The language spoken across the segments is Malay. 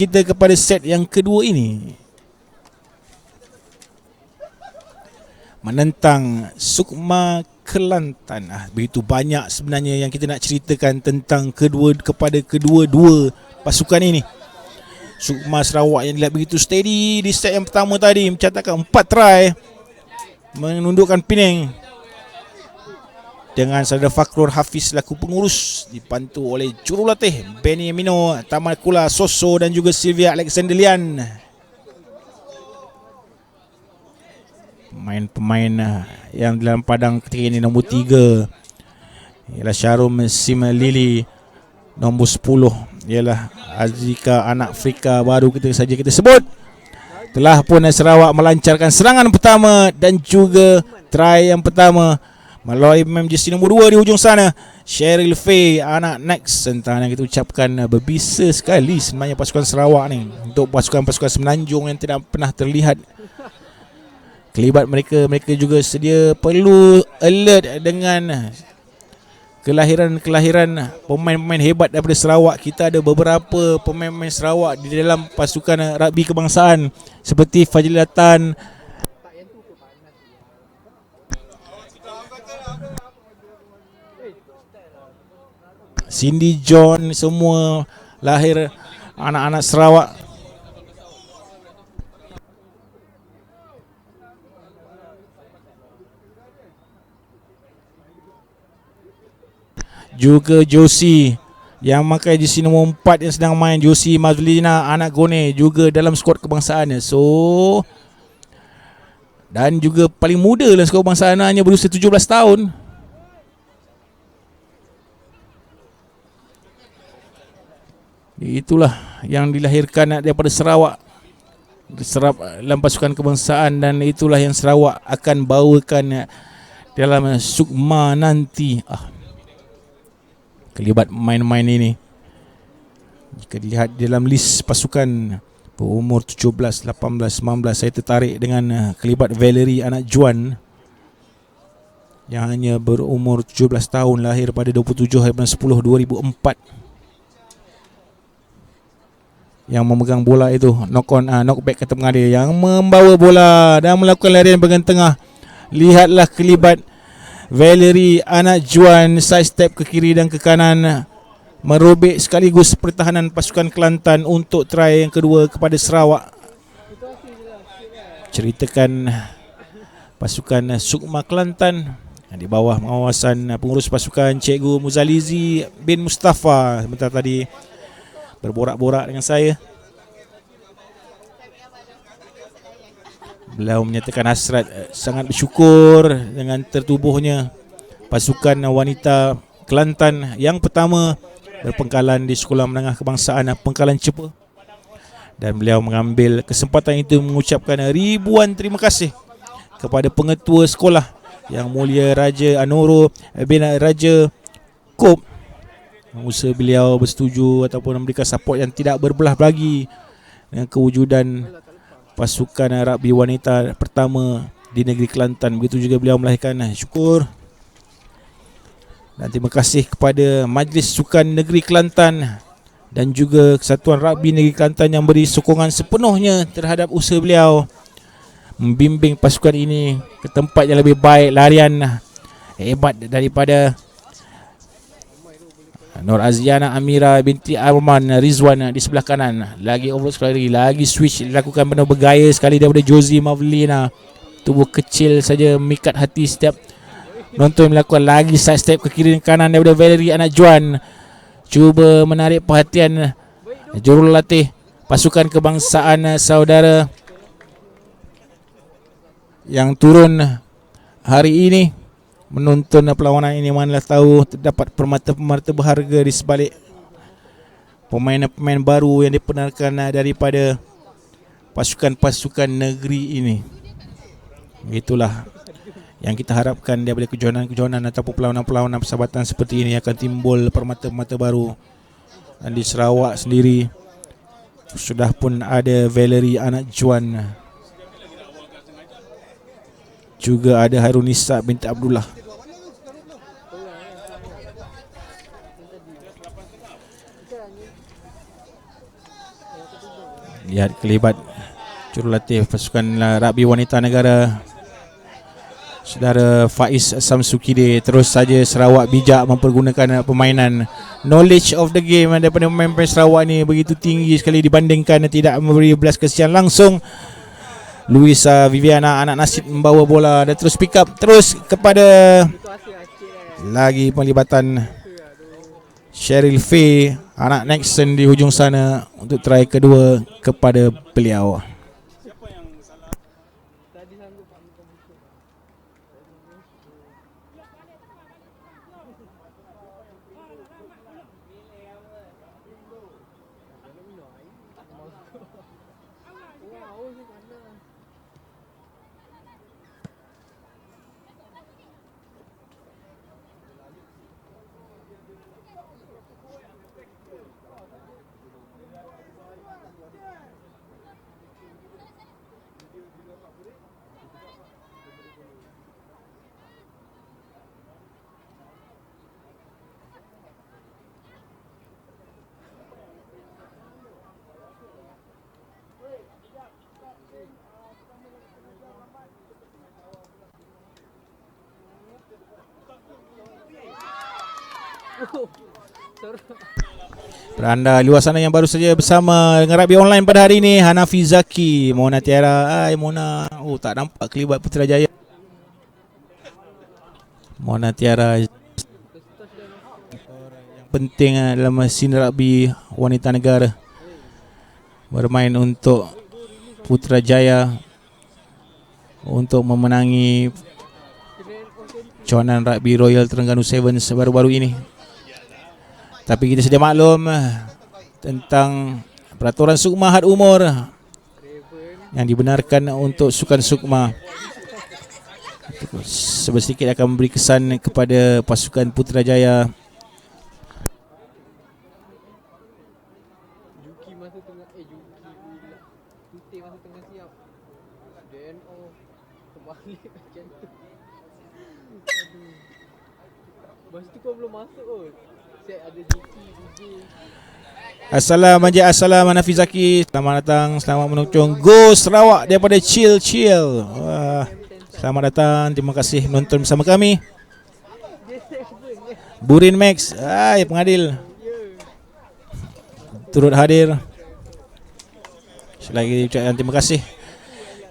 kita kepada set yang kedua ini, menentang Sukma Kelantan. Begitu banyak sebenarnya yang kita nak ceritakan tentang kedua-dua pasukan ini. Sukma Sarawak yang dilihat begitu steady di set yang pertama tadi, mencatatkan 4 try, menundukkan Penang, dengan saudara Fakrul Hafiz selaku pengurus, dibantu oleh jurulatih Benny Amino, Tamakula Soso dan juga Sylvia Alexandrian. Pemain-pemain yang dalam padang ketika ini, nombor 3 ialah Syarum Simalili, nombor 10 ialah Azika, anak Afrika baru kita sebut. Telah pun Sarawak melancarkan serangan pertama dan juga try yang pertama melalui pemain jersey nombor 2 di hujung sana, Cheryl Faye, anak Next. Sentana kita ucapkan berbisa sekali sebenarnya pasukan Sarawak ni untuk pasukan-pasukan Semenanjung yang tidak pernah terlihat kelibat mereka. Mereka juga sedia perlu alert dengan kelahiran pemain-pemain hebat daripada Sarawak. Kita ada beberapa pemain-pemain Sarawak di dalam pasukan rugby kebangsaan seperti Fajilatan, Cindy John, semua lahir anak-anak Sarawak. Juga Josie yang pakai jersey nombor 4 yang sedang main, Josie Mazlina, anak Gone, juga dalam skuad kebangsaan. So, dan juga paling muda dalam skuad kebangsaan, hanya berusia 17 tahun. Itulah yang dilahirkan daripada Sarawak dalam pasukan kebangsaan, dan itulah yang Sarawak akan bawakan dalam Sukma nanti. Kelibat main-main ini, jika dilihat dalam list pasukan berumur 17, 18, 19, saya tertarik dengan kelibat Valerie anak Juan yang hanya berumur 17 tahun, lahir pada 27 bulan 10 2004, yang memegang bola itu, knockback kata pengadil, yang membawa bola dan melakukan larian bahagian tengah. Lihatlah kelibat Valerie anak Juan, side step ke kiri dan ke kanan, merobek sekaligus pertahanan pasukan Kelantan untuk try yang kedua kepada Sarawak. Ceritakan pasukan Sukma Kelantan di bawah pengawasan pengurus pasukan Cikgu Muzalizi bin Mustafa sebentar tadi berborak-borak dengan saya. Beliau menyatakan hasrat sangat bersyukur dengan tertubuhnya pasukan wanita Kelantan yang pertama berpengkalan di Sekolah Menengah Kebangsaan Pengkalan Cepa, dan beliau mengambil kesempatan itu mengucapkan ribuan terima kasih kepada pengetua sekolah Yang Mulia Raja Anoro bin Raja Kob. Usaha beliau bersetuju ataupun memberikan support yang tidak berbelah bagi dengan kewujudan pasukan rugby wanita pertama di negeri Kelantan. Begitu juga beliau melahirkan syukur dan terima kasih kepada Majlis Sukan Negeri Kelantan dan juga Kesatuan Rugby Negeri Kelantan yang beri sokongan sepenuhnya terhadap usaha beliau membimbing pasukan ini ke tempat yang lebih baik. Larian hebat daripada Nur Aziana Amira binti Arman Rizwan di sebelah kanan. Lagi overload sekali lagi switch dilakukan penuh bergaya sekali daripada Josie Mavlina. Tubuh kecil saja memikat hati setiap nonton. Melakukan lagi side step ke kiri dan kanan daripada Valerie anak Juan. Cuba menarik perhatian jurulatih pasukan kebangsaan saudara yang turun hari ini menonton perlawanan ini. Manalah tahu terdapat permata-permata berharga di sebalik pemain-pemain baru yang dibenarkan daripada pasukan-pasukan negeri ini. Itulah yang kita harapkan daripada kejohanan-kejohanan ataupun perlawanan-perlawanan persahabatan seperti ini akan timbul permata-permata baru. Dan di Sarawak sendiri sudah pun ada Valerie anak Juan, juga ada Hairunisa binti Abdullah. Lihat kelibat jurulatih pasukan rugby wanita negara Saudara Faiz Samsukide. Terus saja Sarawak bijak mempergunakan permainan. Knowledge of the game daripada pemain-pemain Sarawak ni begitu tinggi sekali dibandingkan tidak memberi belas kasihan. Langsung Luisa Viviana anak Nasid membawa bola dan terus pick up terus kepada lagi pelibatan Cheryl Faye anak Nixon di hujung sana untuk try kedua kepada beliau. Anda luar sana yang baru saja bersama dengan rugby online pada hari ini, Hanafi Zaki, Mona Tiara. Mona, tak nampak kelibat Putrajaya. Mona Tiara yang penting dalam mesin rugby wanita negara, bermain untuk Putrajaya untuk memenangi cawangan rugby Royal Terengganu Sevens baru-baru ini. Tapi kita sedia maklum tentang peraturan sukma had umur yang dibenarkan untuk sukan sukma. Sedikit akan memberi kesan kepada pasukan Putrajaya. Juki masa tengah Juki masa tengah siap. DNO terbalik macam tu. Aduh. Lepas tu kau belum masuk kot. Set ada Juki, DJ. Assalamualaikum Hanafi Zaki. Selamat datang, selamat menonton Go Sarawak daripada Chill. Wah, selamat datang, terima kasih menonton bersama kami. Burin Max, pengadil turut hadir. Selagi ucapkan terima kasih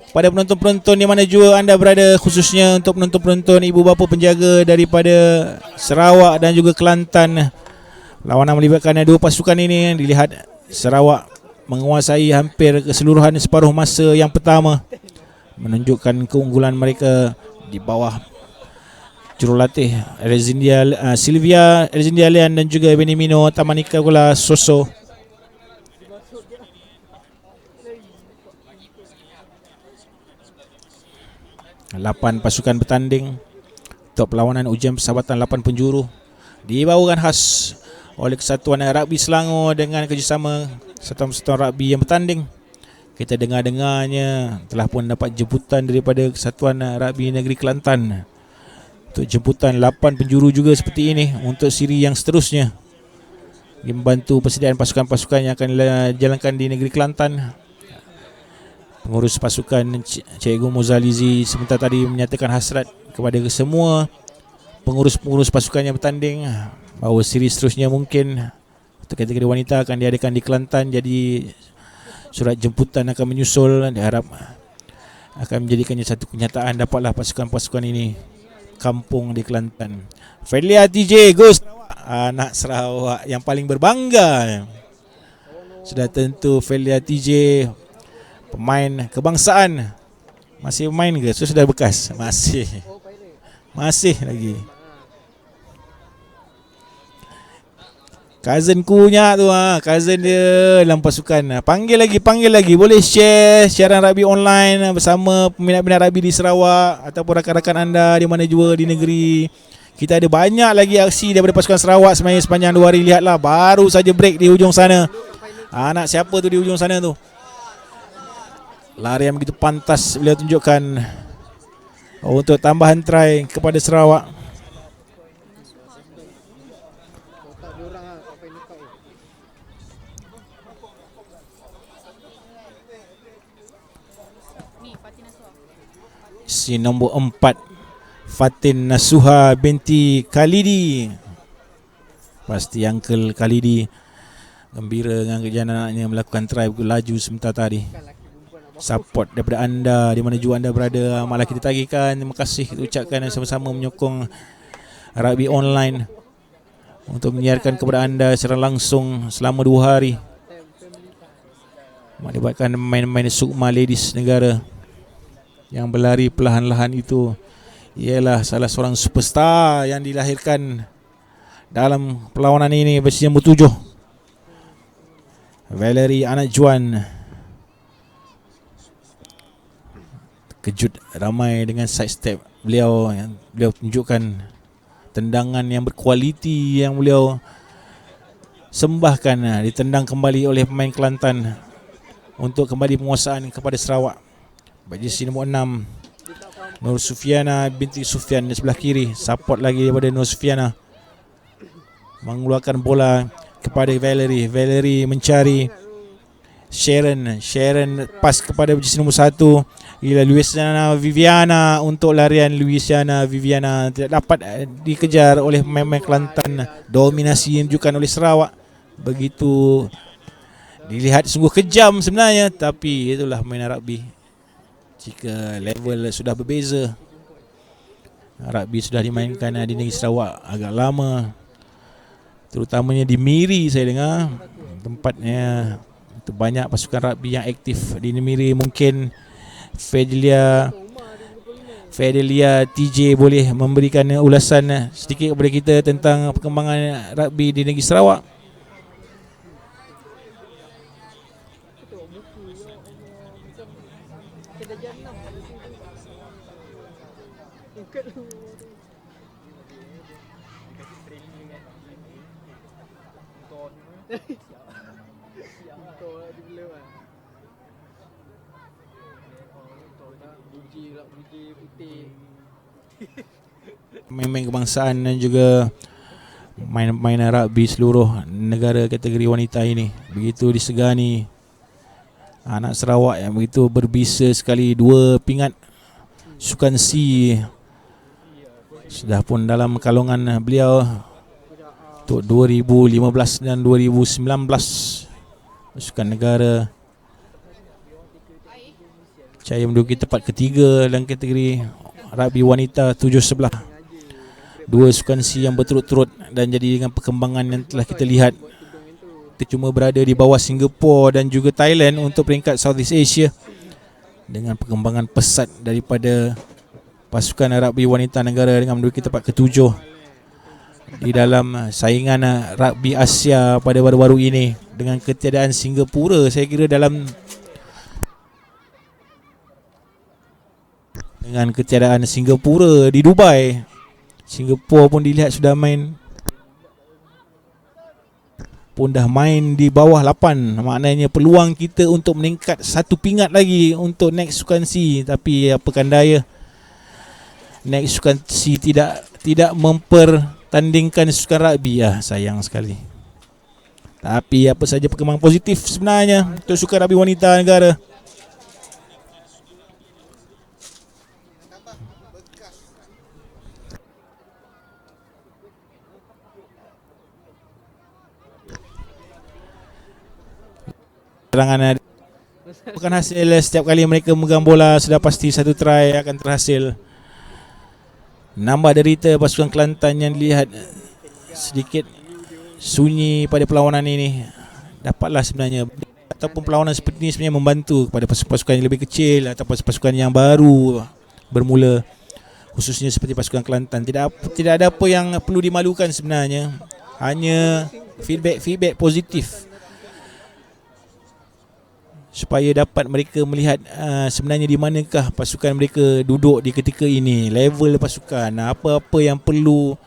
pada penonton-penonton di mana jua anda berada, khususnya untuk penonton-penonton ibu bapa penjaga daripada Sarawak dan juga Kelantan. Lawanan melibatkan dua pasukan ini. Dilihat Sarawak menguasai hampir keseluruhan separuh masa yang pertama, menunjukkan keunggulan mereka di bawah jurulatih Sylvia Elzindia Lian dan juga Benimino Tamanika Kula Soso. Lapan pasukan bertanding untuk perlawanan ujian persahabatan 8 penjuru dibawakan khas oleh Kesatuan Rugby Selangor dengan kerjasama satuan-satuan rugby yang bertanding. Kita dengar-dengarnya telah pun dapat jemputan daripada Kesatuan Rugby Negeri Kelantan untuk jemputan 8 penjuru juga seperti ini untuk siri yang seterusnya, membantu persediaan pasukan-pasukan yang akan dijalankan di negeri Kelantan. Pengurus pasukan Cikgu Muzalizi sebentar tadi menyatakan hasrat kepada semua pengurus-pengurus pasukan yang bertanding bahawa siri seterusnya mungkin untuk kategori wanita akan diadakan di Kelantan. Jadi surat jemputan akan menyusul, diharap akan menjadikannya satu kenyataan, dapatlah pasukan-pasukan ini kampung di Kelantan. Felia TJ Ghost, anak Sarawak yang paling berbangga. Sudah tentu Felia TJ pemain kebangsaan. Masih main ke? Sudah bekas? Masih lagi. Cousin kunya tu, cousin dia dalam pasukan. Panggil lagi. Boleh share siaran rugby online bersama peminat-peminat rugby di Sarawak ataupun rakan-rakan anda di mana jua di negeri. Kita ada banyak lagi aksi daripada pasukan Sarawak sepanjang 2 hari. Lihatlah, baru saja break di hujung sana. Anak siapa tu di hujung sana tu? Lari yang begitu pantas beliau tunjukkan untuk tambahan try kepada Sarawak. Si nombor 4 Fatin Nasuha binti Khalidi. Pasti Uncle Khalidi gembira dengan kejayaan anaknya melakukan try laju sebentar tadi. Support daripada anda di mana jua anda berada, malah kita tagihkan terima kasih kita ucapkan dan sama-sama menyokong rugby online untuk menyiarkan kepada anda secara langsung selama 2 hari melibatkan main-main Sukma Ladies Negara. Yang berlari perlahan-lahan itu ialah salah seorang superstar yang dilahirkan dalam perlawanan ini berusia nombor 7, Valerie Anak Juan. Kejut ramai dengan side step beliau yang beliau tunjukkan tendangan yang berkualiti yang beliau sembahkan, ditendang kembali oleh pemain Kelantan untuk kembali penguasaan kepada Sarawak. Jersey nombor 6 Nur Sufiana binti Sufian di sebelah kiri, support lagi daripada Nur Sufiana, mengeluarkan bola kepada Valerie. Valerie mencari Sharon pas kepada jersey nombor 1 ialah Luisiana Viviana. Untuk larian Luisiana Viviana tidak dapat dikejar oleh pemain Kelantan. Dominasi yang ditunjukkan oleh Sarawak begitu dilihat sungguh kejam sebenarnya, tapi itulah main rugby. Jika level sudah berbeza, rugby sudah dimainkan di negeri Sarawak agak lama, terutamanya di Miri. Saya dengar tempatnya itu banyak pasukan rugby yang aktif di Miri. Mungkin Fedelia TJ boleh memberikan ulasan sedikit kepada kita tentang perkembangan rugby di negeri Sarawak. Main-main kebangsaan dan juga main rugby seluruh negara kategori wanita ini begitu disegani. Anak Sarawak yang begitu berbisa sekali, 2 pingat sukan C sudah pun dalam kalungan beliau untuk 2015 dan 2019 pasukan negara. Saya menduduki tempat ketiga dalam kategori rugby wanita 7 sebelah. 2 sukan C yang berturut-turut, dan jadi dengan perkembangan yang telah kita lihat, kita cuma berada di bawah Singapura dan juga Thailand untuk peringkat Southeast Asia. Dengan perkembangan pesat daripada pasukan rugby wanita negara dengan menduduki tempat ke-7 di dalam saingan rugby Asia pada baru-baru ini, dengan ketiadaan Singapura. Saya kira dengan ketiadaan Singapura di Dubai, Singapura pun dilihat sudah main di bawah 8. Maknanya peluang kita untuk meningkat 1 pingat lagi untuk next sukan C. Tapi apakan daya, next sukan C tidak mempertandingkan sukan rugby. Sayang sekali. Tapi apa saja perkembangan positif sebenarnya untuk sukan rugby wanita negara. Serangan bukan hasil setiap kali mereka memegang bola, sudah pasti 1 try akan terhasil. Nambah derita pasukan Kelantan yang dilihat sedikit sunyi pada perlawanan ini. Dapatlah sebenarnya, ataupun perlawanan seperti ini sebenarnya membantu kepada pasukan yang lebih kecil atau pasukan yang baru bermula, khususnya seperti pasukan Kelantan. Tidak ada apa yang perlu dimalukan sebenarnya, hanya feedback positif supaya dapat mereka melihat sebenarnya di manakah pasukan mereka duduk di ketika ini, level pasukan, apa-apa yang perlu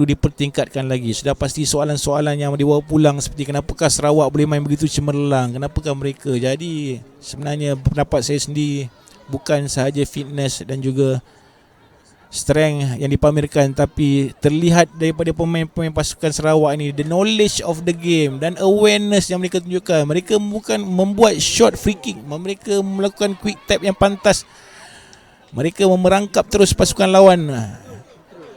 dipertingkatkan lagi. Sudah pasti soalan-soalan yang dibawa pulang seperti kenapakah Sarawak boleh main begitu cemerlang, kenapakah mereka. Jadi sebenarnya pendapat saya sendiri, bukan sahaja fitness dan juga strength yang dipamerkan, tapi terlihat daripada pemain-pemain pasukan Sarawak ini, the knowledge of the game dan awareness yang mereka tunjukkan. Mereka bukan membuat short free kick, mereka melakukan quick tap yang pantas Mereka memerangkap terus pasukan lawan.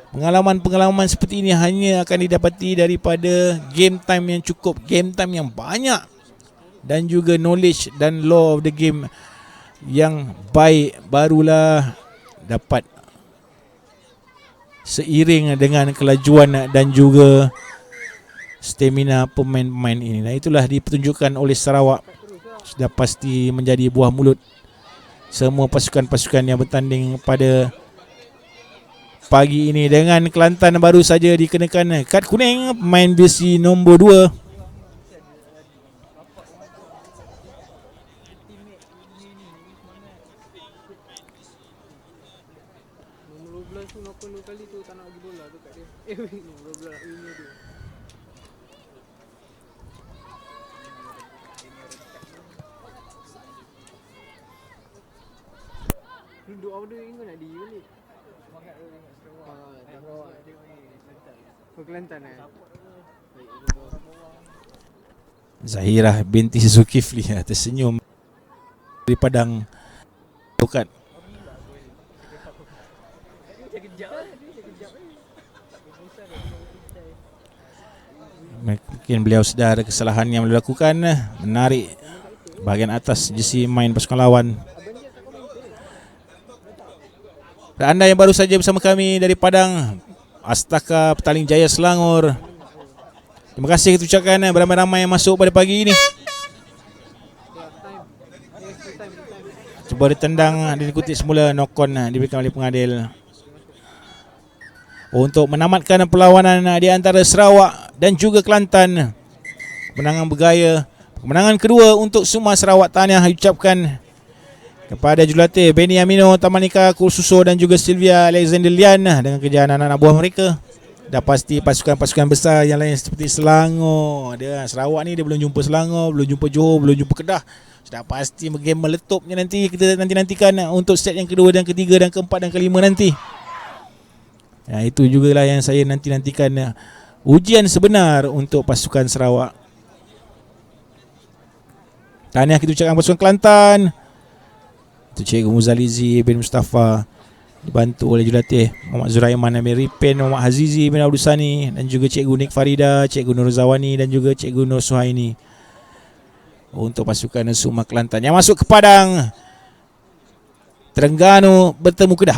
Pengalaman-pengalaman seperti ini hanya akan didapati daripada game time yang cukup, game time yang banyak, dan juga knowledge dan law of the game yang baik barulah dapat seiring dengan kelajuan dan juga stamina pemain-pemain ini. Nah, itulah dipertunjukkan oleh Sarawak. Sudah pasti menjadi buah mulut semua pasukan-pasukan yang bertanding pada pagi ini. Dengan Kelantan baru saja dikenakan kad kuning, pemain besi nombor 2. Nombor 12 tu knock on 2 kali tu tak nak bagi bola tu kat dia. Nombor 12 nak winner dia. Duduk apa dia ingat nak di balik. Kelantan Zahirah binti Zulkifli tersenyum di padang Tokat. Mungkin beliau sedar kesalahan yang beliau lakukan, menarik bahagian atas jersey main pasukan lawan. Dan anda yang baru saja bersama kami dari Padang Astaka Petaling Jaya Selangor, terima kasih kita ucapkan beramai-ramai yang masuk pada pagi ini. Cuba ditendang, diikuti semula, knock-on diberikan oleh pengadil untuk menamatkan perlawanan di antara Sarawak dan juga Kelantan. Kemenangan bergaya, kemenangan kedua untuk semua Sarawak. Tahniah ucapkan kepada jurulatih Benny Amino, Tamanika Kursuso dan juga Sylvia Alexander Lian dengan kerjaan anak-anak buah mereka. Dah pasti pasukan-pasukan besar yang lain seperti Selangor, dia Sarawak ni dia belum jumpa Selangor, belum jumpa Johor, belum jumpa Kedah. Sudah pasti game meletupnya nanti. Kita nantikan untuk set yang kedua dan ketiga dan keempat dan kelima nanti. Ya, itu jugalah yang saya nantikan ujian sebenar untuk pasukan Sarawak. Tahniah kita ucapkan pasukan Kelantan. Itu Cikgu Muzalizi bin Mustafa, dibantu oleh jurulatih Muhammad Zuraiman Amir Ripin, Muhammad Hazizi bin Abdul Sani, dan juga Cikgu Nik Farida, Cikgu Nur Zawani dan juga Cikgu Nur Suhaini untuk pasukan Suma Kelantan yang masuk ke Padang Terengganu bertemu Kedah.